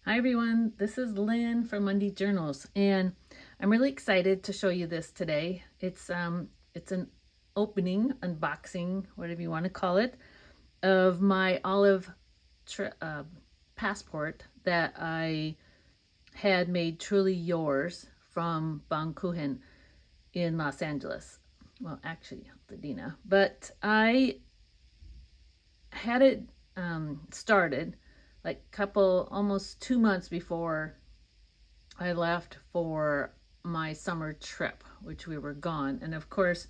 Hi everyone, this is Lynn from Monday Journals, and I'm really excited to show you this today. It's an opening, unboxing, whatever you want to call it, of my olive passport that I had made truly yours from Baum-Kuchen in Los Angeles. Well, actually, Ladina, but I had it started like almost 2 months before I left for my summer trip, which we were gone. And of course,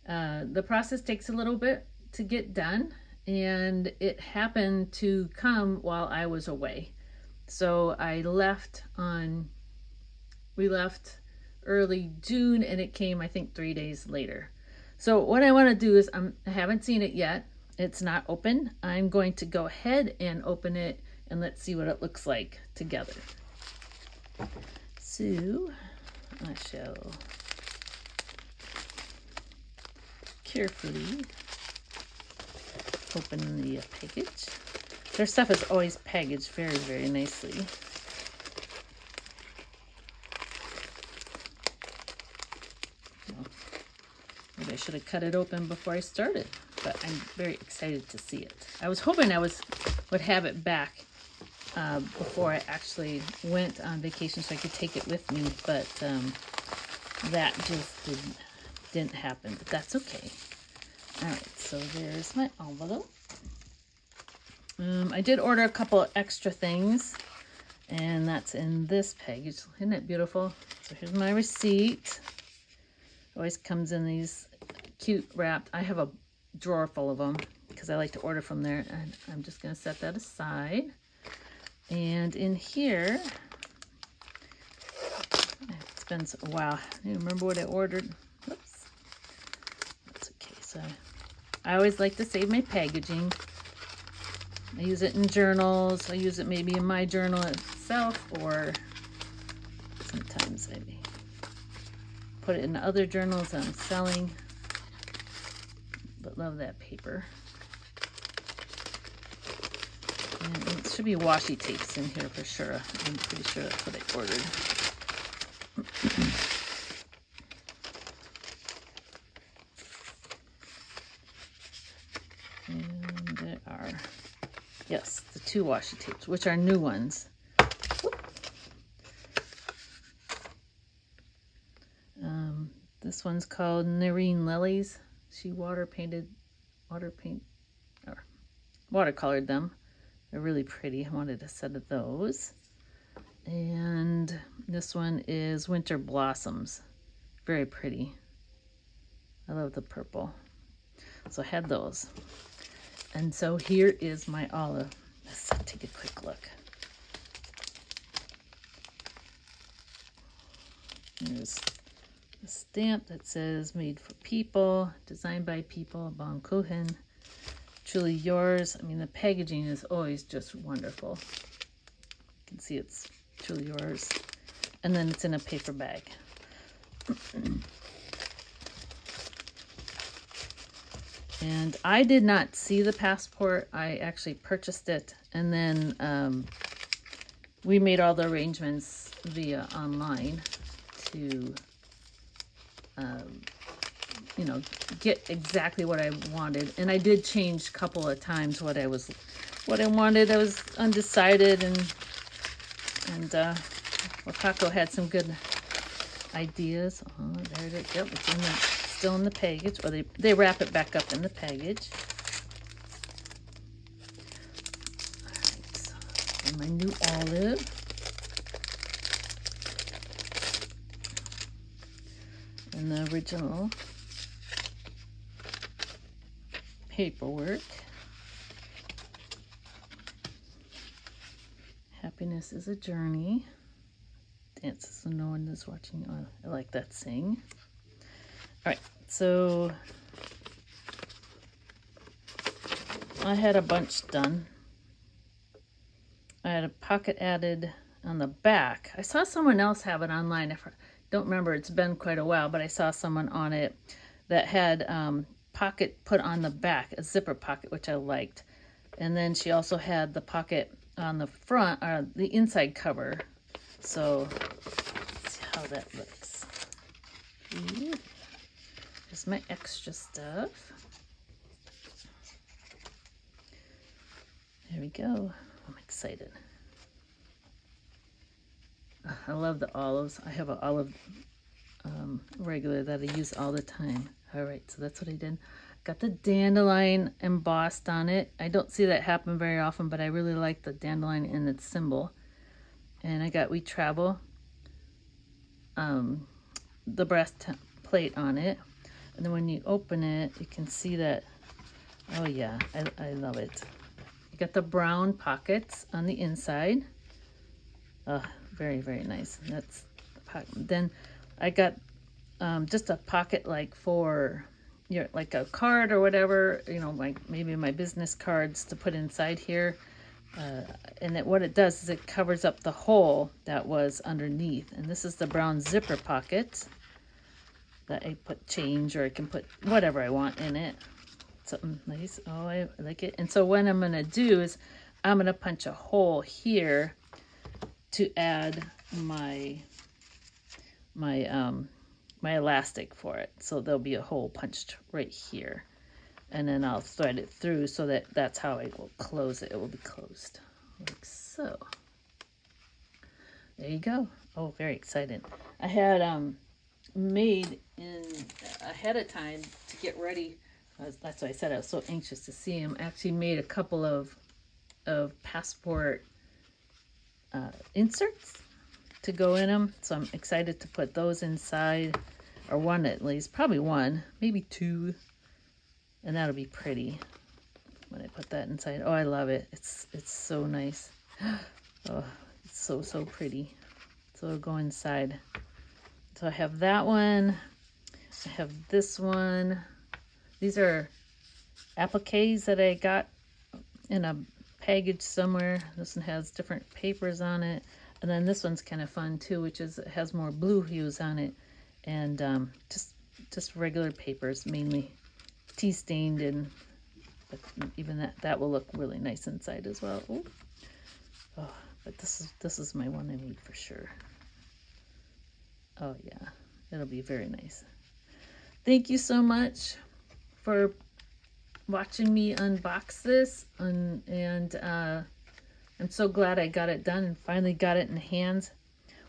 the process takes a little bit to get done, and it happened to come while I was away. So we left early June, and it came, I think, 3 days later. So what I want to do is, I haven't seen it yet. It's not open. I'm going to go ahead and open it, and let's see what it looks like together. So I shall carefully open the package. Their stuff is always packaged very, very nicely. Well, maybe I should have cut it open before I started, but I'm very excited to see it. I was hoping I would have it back before I actually went on vacation so I could take it with me, but that just didn't happen, but that's okay. All right, so there's my envelope. I did order a couple of extra things, and that's in this package. Isn't that beautiful? So here's my receipt. Always comes in these cute wrapped. I have a drawer full of them because I like to order from there, and I'm just going to set that aside. And in here, it's been a while. I don't remember what I ordered. Whoops. That's okay. So I always like to save my packaging. I use it in journals. I use it maybe in my journal itself, or sometimes I put it in other journals that I'm selling. But love that paper. And it should be washi tapes in here for sure. I'm pretty sure that's what I ordered. And there are, yes, the 2 washi tapes, which are new ones. This one's called Nerine Lilies. She watercolored them. They're really pretty. I wanted a set of those. And this one is Winter Blossoms. Very pretty. I love the purple. So I had those. And so here is my olive. Let's take a quick look. There's a stamp that says made for people, designed by people, Baum-Kuchen. Truly yours. I mean, the packaging is always just wonderful. You can see it's truly yours. And then it's in a paper bag. And I did not see the passport. I actually purchased it, and then we made all the arrangements via online to you know, get exactly what I wanted. And I did change a couple of times what I wanted. I was undecided, and Wakako had some good ideas. Oh, there it is. Yep, it's still in the package, or they wrap it back up in the package. All right, so and my new olive. And the original paperwork. Happiness is a journey. Dances so no one is watching. Oh, I like that saying. All right, so I had a bunch done. I had a pocket added on the back. I saw someone else have it online. I don't remember, it's been quite a while, but I saw someone on it that had pocket put on the back, a zipper pocket, which I liked. And then she also had the pocket on the front, the inside cover. So let's see how that looks. Ooh. Here's my extra stuff. There we go. I'm excited. I love the olives. I have an olive regular that I use all the time. All right, so that's what I did. Got the dandelion embossed on it. I don't see that happen very often, but I really like the dandelion in its symbol. And I got We Travel, the brass plate on it. And then when you open it, you can see that, oh yeah, I love it. You got the brown pockets on the inside. Very, very nice. That's the pocket. Then I got just a pocket like for your, like a card or whatever, you know, like maybe my business cards to put inside here. And what it does is it covers up the hole that was underneath. And this is the brown zipper pocket that I put change, or I can put whatever I want in it. Something nice. Oh, I like it. And so what I'm going to do is I'm going to punch a hole here to add my elastic for it. So there'll be a hole punched right here. And then I'll thread it through so that that's how I will close it. It will be closed like so. There you go. Oh, very excited. I had made in ahead of time to get ready. That's why I said I was so anxious to see him. Actually made a couple of passport inserts to go in them. So I'm excited to put those inside, or one at least, probably one, maybe two. And that'll be pretty when I put that inside. Oh, I love it. It's so nice. Oh, it's so pretty. So it'll go inside. So I have that one. I have this one. These are appliques that I got in a package somewhere. This one has different papers on it. And then this one's kind of fun too, which is, it has more blue hues on it. And just regular papers, mainly tea stained, and but even that will look really nice inside as well. Ooh. Oh, but this is my one I need for sure. Oh yeah, it'll be very nice. Thank you so much for watching me unbox this, and I'm so glad I got it done and finally got it in hands.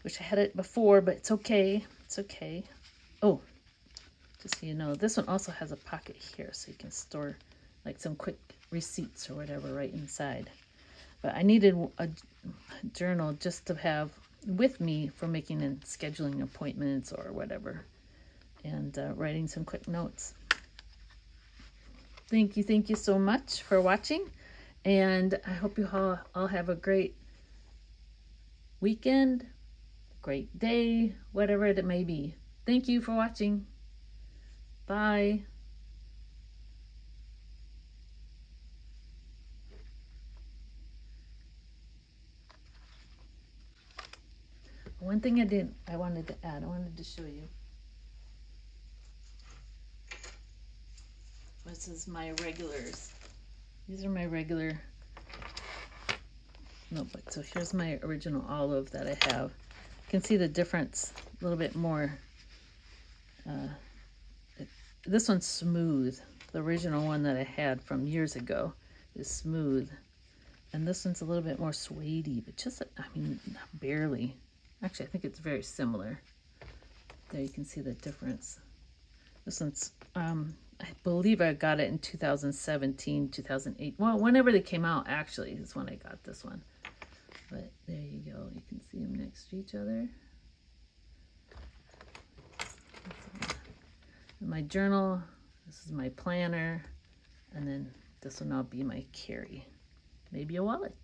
Wish I had it before, but it's okay. It's okay. Oh, just so you know, this one also has a pocket here, so you can store like some quick receipts or whatever right inside. But I needed a journal just to have with me for making and scheduling appointments or whatever, and writing some quick notes. Thank you so much for watching, and I hope you all have a great weekend, great day, whatever it may be. Thank you for watching. Bye. One thing I wanted to add, I wanted to show you. This is my regulars. These are my regular notebooks. So here's my original olive that I have. You can see the difference a little bit more. This one's smooth. The original one that I had from years ago is smooth. And this one's a little bit more suede-y, but just, I mean, barely. Actually, I think it's very similar. There you can see the difference. This one's, I believe I got it in 2017, 2008. Well, whenever they came out, actually, is when I got this one. But there you go. You can see them next to each other. My journal, this is my planner, and then this will now be my carry. Maybe a wallet.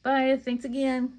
Bye. Thanks again.